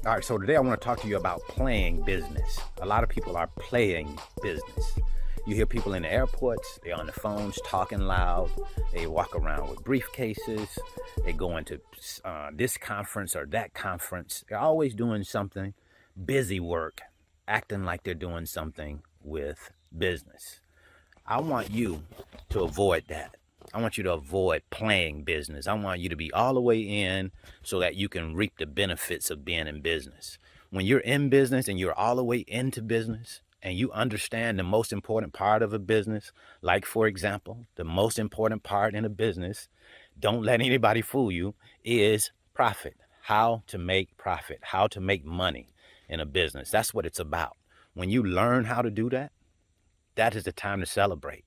All right, so today I want to talk to you about playing business. A lot of people are playing business. You hear people in the airports, they're on the phones talking loud, they walk around with briefcases, they go into this conference or that conference. They're always doing something, busy work, acting like they're doing something with business. I want you to avoid that. I want you to avoid playing business. I want you to be all the way in so that you can reap the benefits of being in business. When you're in business and you're all the way into business and you understand the most important part of a business, like for example, the most important part in a business, don't let anybody fool you, is profit. How to make profit, how to make money in a business. That's what it's about. When you learn how to do that, that is the time to celebrate.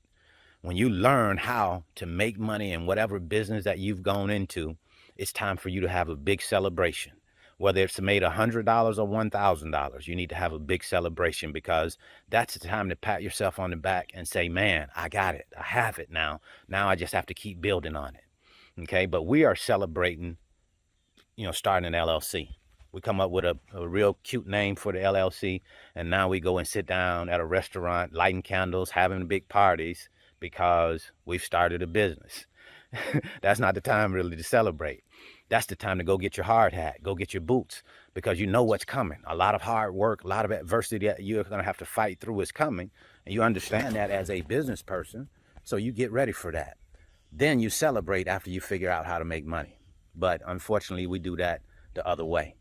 When you learn how to make money in whatever business that you've gone into, it's time for you to have a big celebration. Whether it's made $100 or $1,000, you need to have a big celebration, because that's the time to pat yourself on the back and say, man, I got it. I have it now. Now I just have to keep building on it. Okay, but we are celebrating, starting an LLC. We come up with a real cute name for the LLC, and now we go and sit down at a restaurant, lighting candles, having big parties, because we've started a business. That's not the time really to celebrate. That's the time to go get your hard hat, go get your boots, because you know what's coming. A lot of hard work, a lot of adversity that you're going to have to fight through is coming, and you understand that as a business person, so you get ready for that. Then you celebrate after you figure out how to make money. But unfortunately, we do that the other way.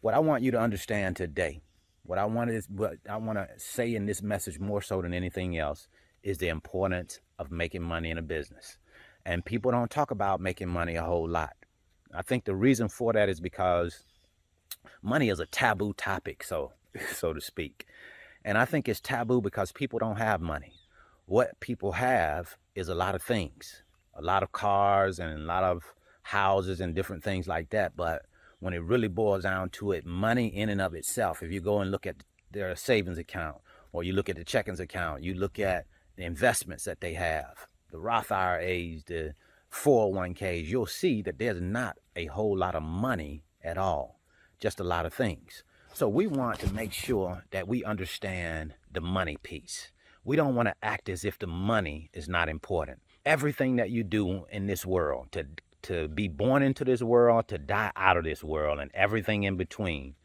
What I want you to understand today, what I want to say in this message more so than anything else, is the importance of making money in a business. And people don't talk about making money a whole lot. I think the reason for that is because money is a taboo topic, so to speak. And I think it's taboo because people don't have money. What people have is a lot of things, a lot of cars and a lot of houses and different things like that. But when it really boils down to it, money in and of itself, if you go and look at their savings account, or you look at the checkings account, you look at the investments that they have, the Roth IRAs, the 401ks, you'll see that there's not a whole lot of money at all, just a lot of things. So we want to make sure that we understand the money piece. We don't want to act as if the money is not important. Everything that you do in this world, to be born into this world, to die out of this world, and everything in between,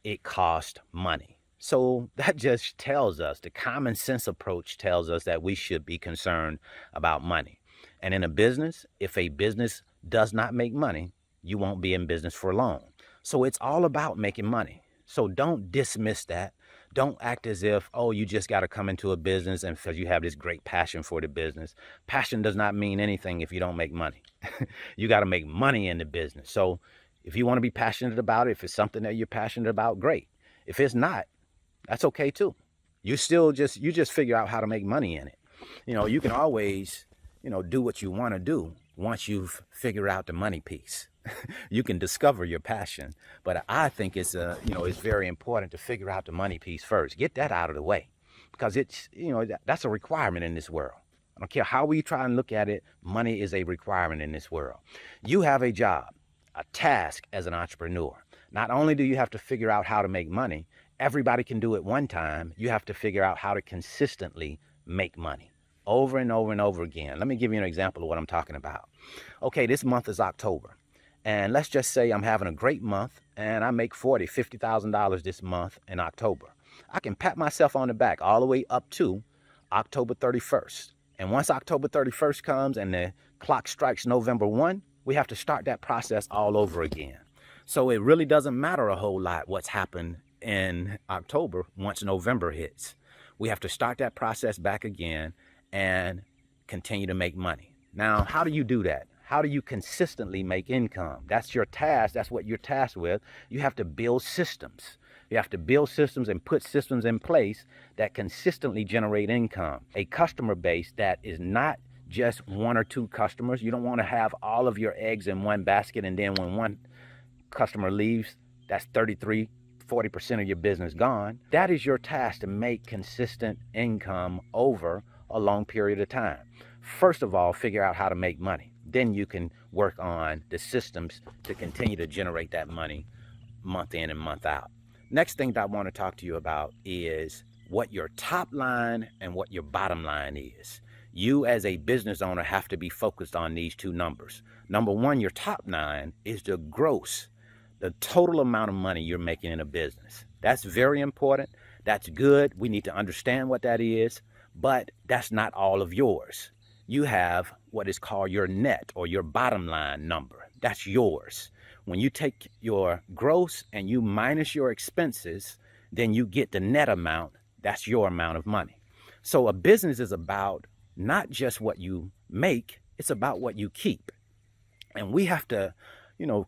it costs money. So that just tells us, the common sense approach tells us that we should be concerned about money. And in a business, if a business does not make money, you won't be in business for long. So it's all about making money. So don't dismiss that. Don't act as if, oh, you just got to come into a business and because you have this great passion for the business. Passion does not mean anything if you don't make money. You got to make money in the business. So if you want to be passionate about it, if it's something that you're passionate about, great. If it's not, that's okay too. You just figure out how to make money in it. You can always, do what you want to do once you've figured out the money piece. You can discover your passion, but I think it's very important to figure out the money piece first. Get that out of the way, because it's, that's a requirement in this world. I don't care how we try and look at it, money is a requirement in this world. You have a job, a task as an entrepreneur. Not only do you have to figure out how to make money, everybody can do it one time. You have to figure out how to consistently make money over and over and over again. Let me give you an example of what I'm talking about. Okay, this month is October. And let's just say I'm having a great month and I make $50,000 this month in October. I can pat myself on the back all the way up to October 31st. And once October 31st comes and the clock strikes November 1, we have to start that process all over again. So it really doesn't matter a whole lot what's happened in October once November hits. We have to start that process back again and continue to make money. Now, how do you do that? How do you consistently make income? That's your task. That's what you're tasked with. You have to build systems. You have to build systems and put systems in place that consistently generate income. A customer base that is not just one or two customers. You don't want to have all of your eggs in one basket, and then when one customer leaves, that's 40% of your business gone. That is your task, to make consistent income over a long period of time. First of all, figure out how to make money. Then you can work on the systems to continue to generate that money month in and month out. Next thing that I want to talk to you about is what your top line and what your bottom line is. You as a business owner have to be focused on these two numbers. Number one, your top line is the gross, the total amount of money you're making in a business. That's very important. That's good. We need to understand what that is, but that's not all of yours. You have what is called your net or your bottom line number. That's yours. When you take your gross and you minus your expenses, then you get the net amount. That's your amount of money. So a business is about not just what you make, it's about what you keep. And we have to,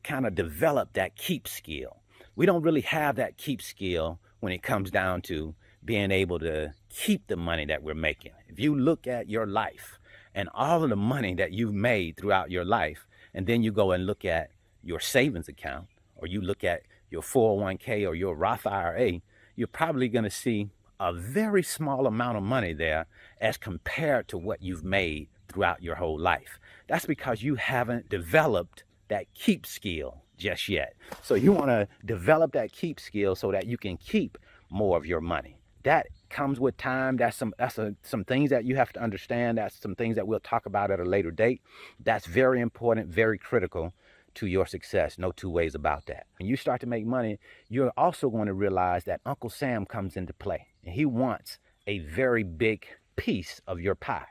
kind of develop that keep skill. We don't really have that keep skill when it comes down to being able to keep the money that we're making. If you look at your life and all of the money that you've made throughout your life, and then you go and look at your savings account, or you look at your 401k or your Roth IRA, you're probably going to see a very small amount of money there as compared to what you've made throughout your whole life. That's because you haven't developed that keep skill just yet. So you want to develop that keep skill so that you can keep more of your money. That comes with time. That's some things that you have to understand. That's some things that we'll talk about at a later date. That's very important, very critical to your success. No two ways about that. When you start to make money, you're also going to realize that Uncle Sam comes into play, and he wants a very big piece of your pie.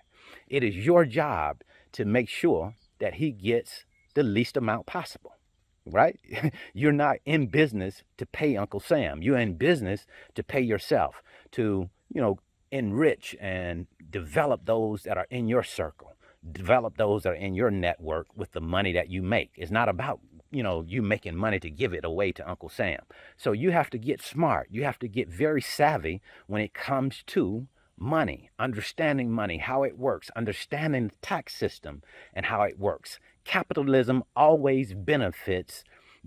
It is your job to make sure that he gets the least amount possible, right? You're not in business to pay Uncle Sam. You're in business to pay yourself, to, enrich and develop those that are in your circle. Develop those that are in your network with the money that you make. It's not about, you making money to give it away to Uncle Sam. So you have to get smart. You have to get very savvy when it comes to money, understanding money, how it works, understanding the tax system and how it works. Capitalism always benefits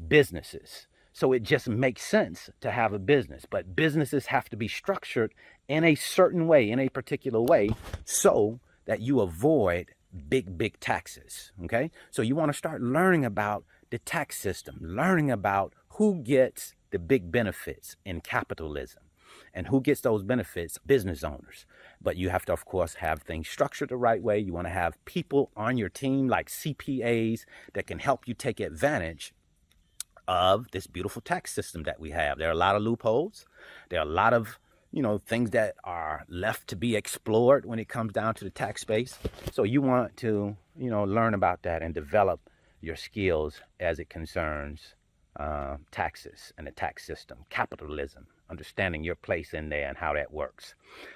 businesses. So it just makes sense to have a business, but businesses have to be structured in a certain way, in a particular way, so that you avoid big taxes, okay? So you want to start learning about the tax system, learning about who gets the big benefits in capitalism and who gets those benefits, business owners. But you have to, of course, have things structured the right way. You want to have people on your team like CPAs that can help you take advantage of this beautiful tax system that we have. There are a lot of loopholes. There are a lot of things that are left to be explored when it comes down to the tax space. So you want to, learn about that and develop your skills as it concerns taxes and the tax system, capitalism, understanding your place in there and how that works.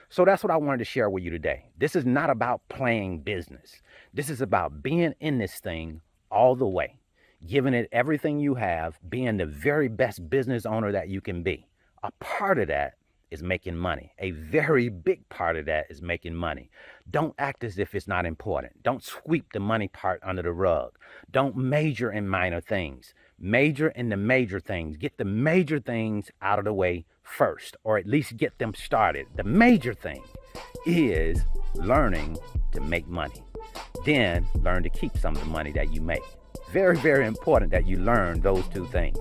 So that's what I wanted to share with you today. This is not about playing business. This is about being in this thing all the way, giving it everything you have, being the very best business owner that you can be. A part of that is making money. A very big part of that is making money. Don't act as if it's not important. Don't sweep the money part under the rug. Don't major in minor things. Major in the major things. Get the major things out of the way first, or at least get them started. The major thing is learning to make money. Then learn to keep some of the money that you make. Very, very important that you learn those two things.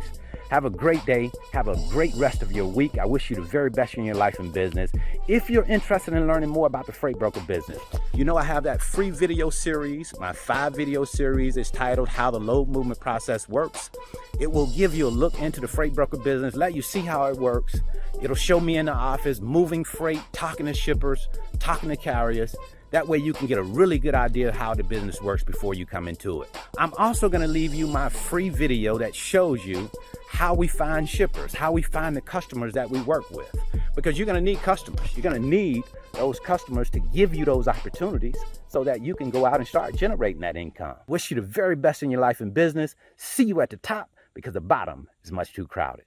Have a great day. Have a great rest of your week. I wish you the very best in your life and business. If you're interested in learning more about the freight broker business, I have that free video series. My 5-video series is titled How the Load Movement Process Works. It will give you a look into the freight broker business, let you see how it works. It'll show me in the office, moving freight, talking to shippers, talking to carriers. That way you can get a really good idea of how the business works before you come into it. I'm also going to leave you my free video that shows you how we find shippers, how we find the customers that we work with. Because you're going to need customers. You're going to need those customers to give you those opportunities so that you can go out and start generating that income. Wish you the very best in your life and business. See you at the top, because the bottom is much too crowded.